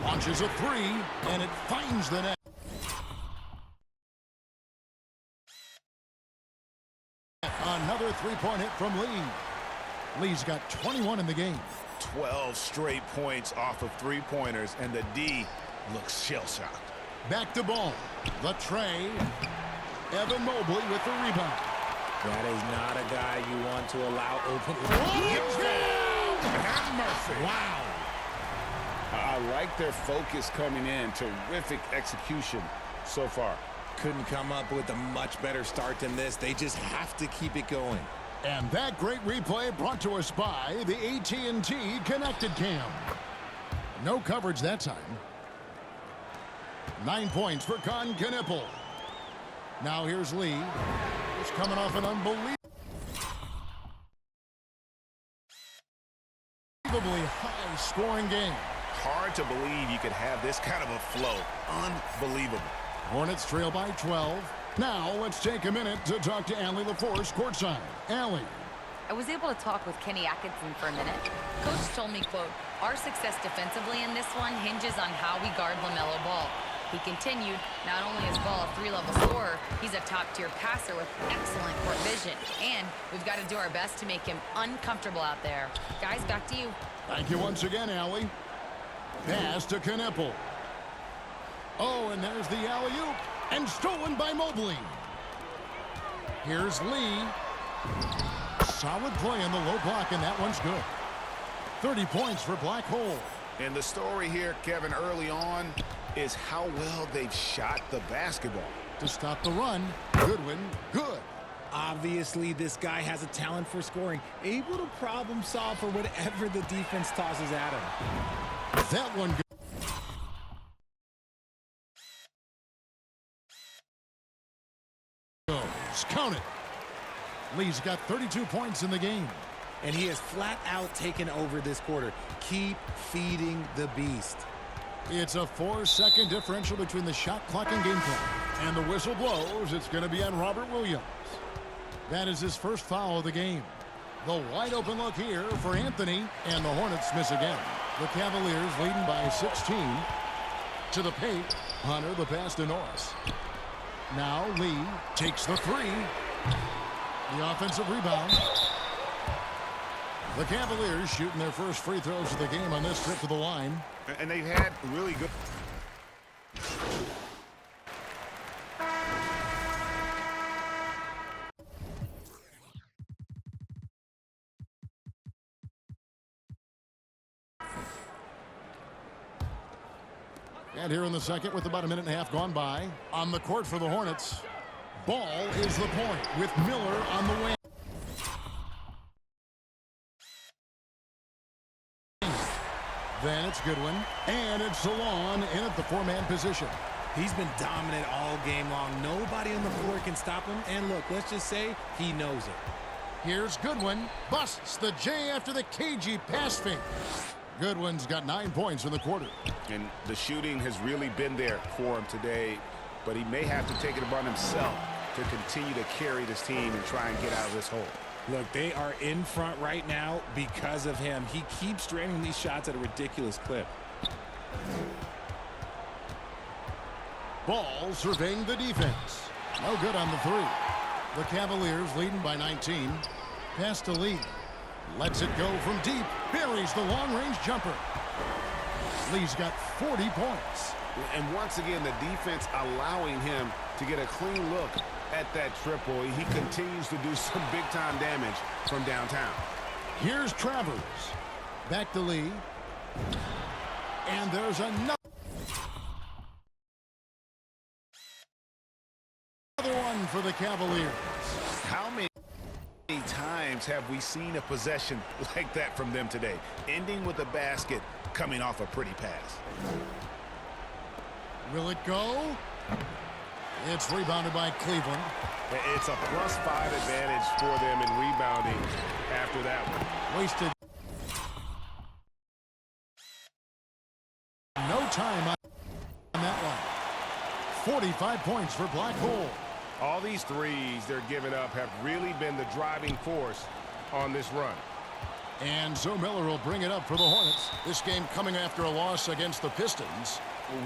Launches a three, and it finds the net. Another three-point hit from Lee. Lee's got 21 in the game. 12 straight points off of three-pointers, and the D looks shell-shocked. Back to Ball. The tray. Evan Mobley with the rebound. That is not a guy you want to allow open. And Murphy. Wow. I like their focus coming in. Terrific execution so far. Couldn't come up with a much better start than this. They just have to keep it going. And that great replay brought to us by the AT&T Connected Cam. No coverage that time. 9 points for Con Knippel. Now here's Lee. He's coming off an unbelievably high-scoring game. Hard to believe you could have this kind of a flow. Unbelievable. Hornets trail by 12. Now let's take a minute to talk to Allie LaForce courtside. Allie. I was able to talk with Kenny Atkinson for a minute. Coach told me, quote, "Our success defensively in this one hinges on how we guard LaMelo Ball." He continued, not only is Ball a three-level scorer, he's a top-tier passer with excellent court vision. And we've got to do our best to make him uncomfortable out there. Guys, back to you. Thank you once again, Allie. Pass to Knippel. Oh, and there's the alley-oop. And stolen by Mobley. Here's Lee. Solid play in the low block, and that one's good. 30 points for Black Hole. And the story here, Kevin, early on is how well they've shot the basketball. To stop the run, Goodwin, good. Obviously, this guy has a talent for scoring, able to problem solve for whatever the defense tosses at him. That one good. Count it. Lee's got 32 points in the game. And he has flat out taken over this quarter. Keep feeding the beast. It's a 4-second differential between the shot clock and game clock. And the whistle blows. It's going to be on Robert Williams. That is his first foul of the game. The wide open look here for Anthony. And the Hornets miss again. The Cavaliers leading by 16. To the paint. Hunter the pass to Norris. Now Lee takes the three. The offensive rebound. The Cavaliers shooting their first free throws of the game on this trip to the line. And they've had really good. And here in the second with about a minute and a half gone by. On the court for the Hornets. Ball is the point with Miller on the wing. Then it's Goodwin. And it's Salon in at the four-man position. He's been dominant all game long. Nobody on the floor can stop him. And look, let's just say he knows it. Here's Goodwin. Busts the J after the cagey pass fake. Goodwin's got 9 points in the quarter. And the shooting has really been there for him today, but he may have to take it upon himself to continue to carry this team and try and get out of this hole. Look, they are in front right now because of him. He keeps draining these shots at a ridiculous clip. Ball surveying the defense. No good on the three. The Cavaliers leading by 19. Pass to Lee. Lets it go from deep. Buries the long-range jumper. Lee's got 40 points. And once again, the defense allowing him to get a clean look at that triple. He continues to do some big-time damage from downtown. Here's Travers. Back to Lee. And there's another one for the Cavaliers. How many times have we seen a possession like that from them today? Ending with a basket, coming off a pretty pass. Will it go? It's rebounded by Cleveland. It's a +5 advantage for them in rebounding after that one. Wasted no time on that one. 45 points for Black Hole. All these threes they're giving up have really been the driving force on this run. And so Miller will bring it up for the Hornets. This game coming after a loss against the Pistons.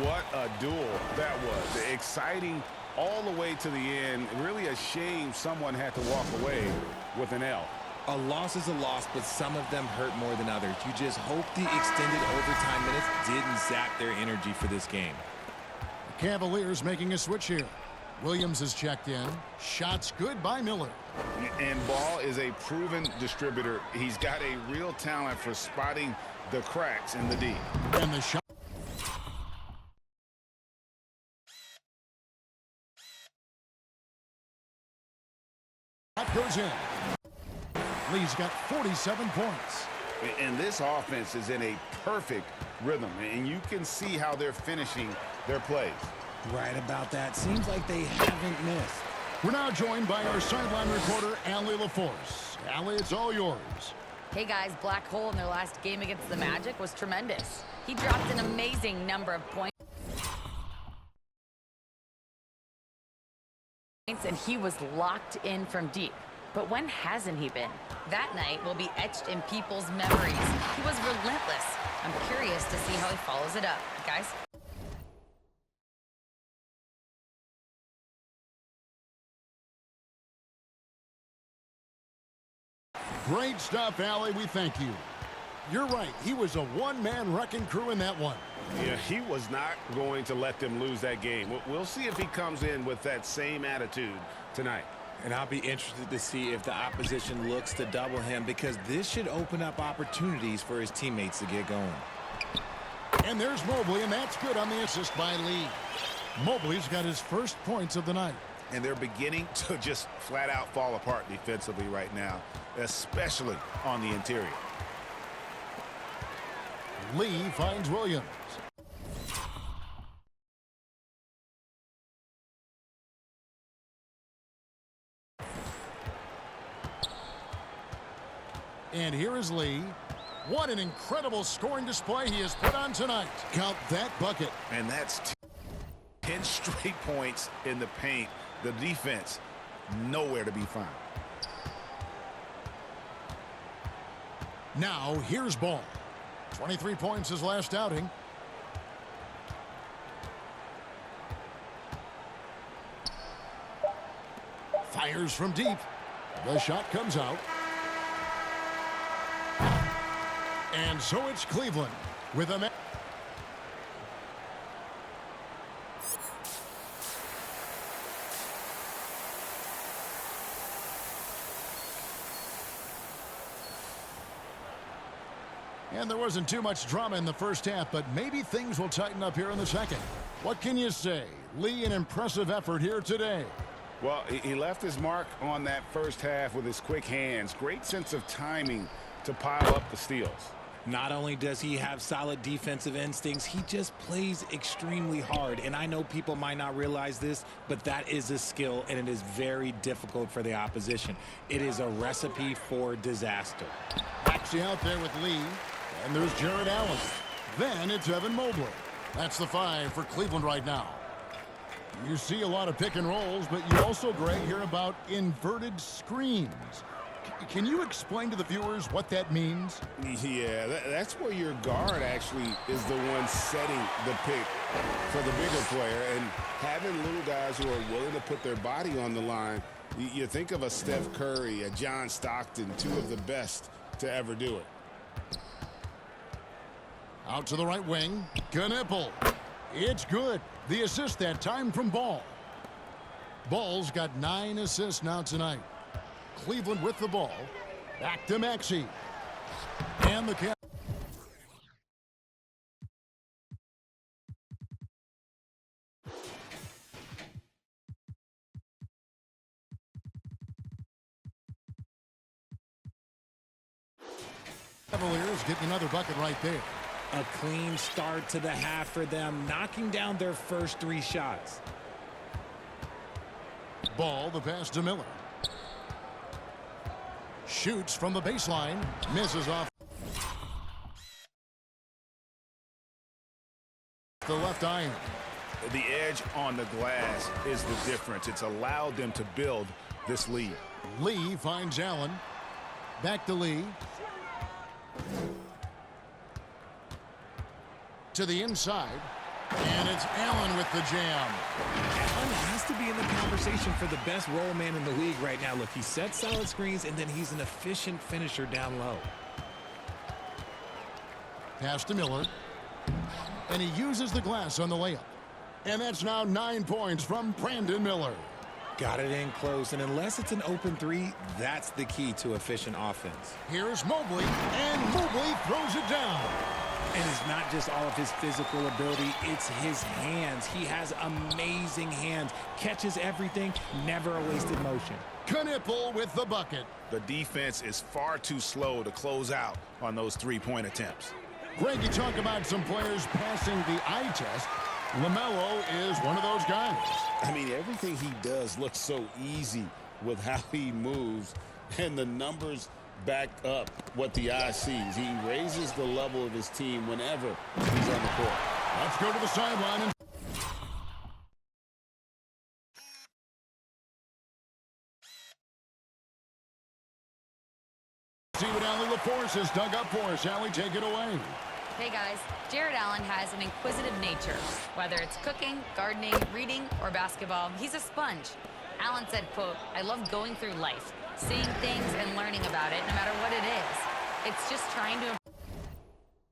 What a duel that was. Exciting all the way to the end. Really a shame someone had to walk away with an L. A loss is a loss, but some of them hurt more than others. You just hope the extended overtime minutes didn't zap their energy for this game. The Cavaliers making a switch here. Williams is checked in. Shots good by Miller. And Ball is a proven distributor. He's got a real talent for spotting the cracks in the D. And the shot. That goes in. Lee's got 47 points. And this offense is in a perfect rhythm. And you can see how they're finishing their plays. Right about that. Seems like they haven't missed. We're now joined by our sideline reporter, Allie LaForce. Allie, it's all yours. Hey guys, Black Hole in their last game against the Magic was tremendous. He dropped an amazing number of points. And he was locked in from deep. But when hasn't he been? That night will be etched in people's memories. He was relentless. I'm curious to see how he follows it up. Guys? Great stuff, Allie. We thank you. You're right. He was a one-man wrecking crew in that one. Yeah, he was not going to let them lose that game. We'll see if he comes in with that same attitude tonight. And I'll be interested to see if the opposition looks to double him, because this should open up opportunities for his teammates to get going. And there's Mobley, and that's good on the assist by Lee. Mobley's got his first points of the night. And they're beginning to just flat out fall apart defensively right now, especially on the interior. Lee finds Williams. And here is Lee. What an incredible scoring display he has put on tonight. Count that bucket. And that's 10 straight points in the paint. The defense, nowhere to be found. Now, here's Ball. 23 points his last outing. Fires from deep. The shot comes out. And so it's Cleveland with a... And there wasn't too much drama in the first half, but maybe things will tighten up here in the second. What can you say? Lee, an impressive effort here today. Well, he left his mark on that first half with his quick hands. Great sense of timing to pile up the steals. Not only does he have solid defensive instincts, he just plays extremely hard. And I know people might not realize this, but that is a skill, and it is very difficult for the opposition. It is a recipe for disaster. Maxey out there with Lee. And there's Jared Allen. Then it's Evan Mobley. That's the 5 for Cleveland right now. You see a lot of pick and rolls, but you also, Greg, hear about inverted screens. Can you explain to the viewers what that means? Yeah, that's where your guard actually is the one setting the pick for the bigger player. And having little guys who are willing to put their body on the line, you think of a Steph Curry, a John Stockton, two of the best to ever do it. Out to the right wing. Knipple. It's good. The assist that time from Ball. Ball's got 9 assists now tonight. Cleveland with the ball. Back to Maxey. And the cap. Cavaliers getting another bucket right there. A clean start to the half for them, knocking down their first 3 shots. Ball, the pass to Miller. Shoots from the baseline. Misses off the left iron. The edge on the glass is the difference. It's allowed them to build this lead. Lee finds Allen. Back to Lee. To the inside. And it's Allen with the jam. Allen has to be in the conversation for the best roll man in the league right now. Look, he sets solid screens, and then he's an efficient finisher down low. Pass to Miller. And he uses the glass on the layup. And that's now 9 points from Brandon Miller. Got it in close, and unless it's an open three, that's the key to efficient offense. Here's Mobley, and Mobley throws it down. And it's not just all of his physical ability, it's his hands. He has amazing hands, catches everything, never a wasted motion. Knipple with the bucket. The defense is far too slow to close out on those three-point attempts. Greg, you talk about some players passing the eye test. LaMelo is one of those guys. I mean, everything he does looks so easy with how he moves, and the numbers back up what the eye sees. He raises the level of his team whenever he's on the court. Let's go to the sideline. And see what Allie LaForce has dug up for us. Allie, take it away. Hey guys, Jared Allen has an inquisitive nature. Whether it's cooking, gardening, reading, or basketball, he's a sponge. Allen said, quote, "I love going through life, seeing things and learning about it no matter what it is. It's just trying to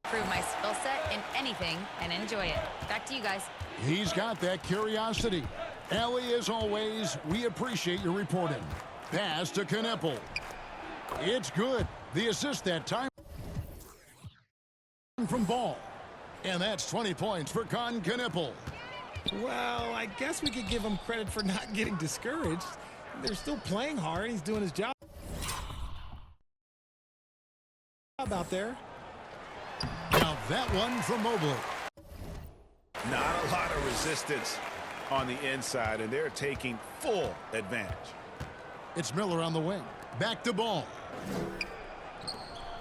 improve my skill set in anything and enjoy it." Back to you guys. He's got that curiosity. Allie, as always, we appreciate your reporting. Pass to Knipple. It's good. The assist that time from Ball. And that's 20 points for Con Knipple. Well, I guess we could give him credit for not getting discouraged. They're still playing hard. He's doing his job out there. Now that one from Mobley. Not a lot of resistance on the inside, and they're taking full advantage. It's Miller on the wing. Back to Ball.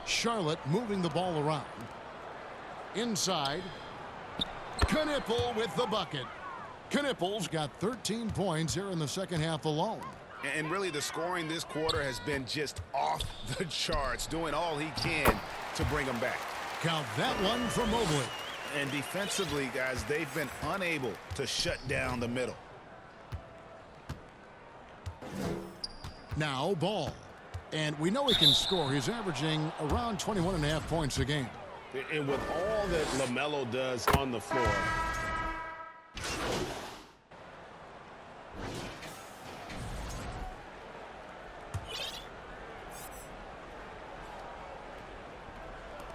Charlotte moving the ball around. Inside. Knipple with the bucket. Knipple's got 13 points here in the second half alone. And really, the scoring this quarter has been just off the charts, doing all he can to bring them back. Count that one from Mobley. And defensively, guys, they've been unable to shut down the middle. Now Ball. And we know he can score. He's averaging around 21.5 points a game. And with all that LaMelo does on the floor,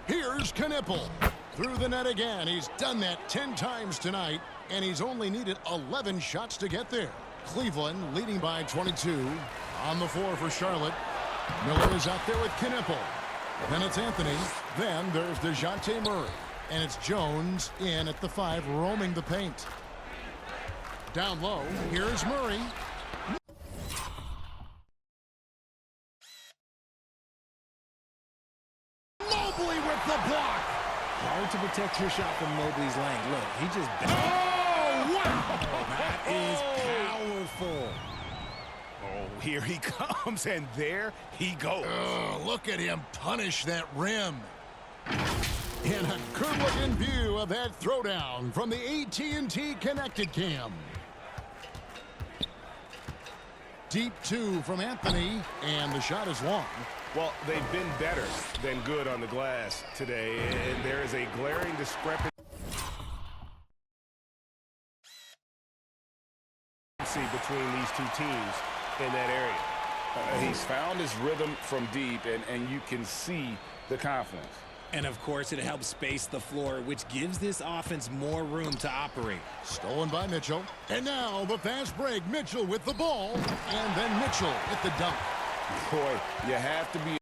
here's Knipple. Through the net again. He's done that 10 times tonight, and he's only needed 11 shots to get there. Cleveland leading by 22. On the floor for Charlotte. Miller is out there with Knipple. Then it's Anthony. Then there's DeJounte Murray. And it's Jones in at the 5, roaming the paint. Down low, here's Murray. Mobley with the block. Hard to protect your shot from Mobley's length. Look, he just... Oh, wow! That is powerful. Oh, here he comes, and there he goes. Look at him punish that rim. And a good-looking view of that throwdown from the AT&T Connected Cam. Deep 2 from Anthony, and the shot is long. well, they've been better than good on the glass today, and there is a glaring discrepancy between these two teams in that area. He's found his rhythm from deep, and you can see the confidence. And, of course, it helps space the floor, which gives this offense more room to operate. Stolen by Mitchell. And now the fast break. Mitchell with the ball. And then Mitchell with the dunk. Boy, you have to be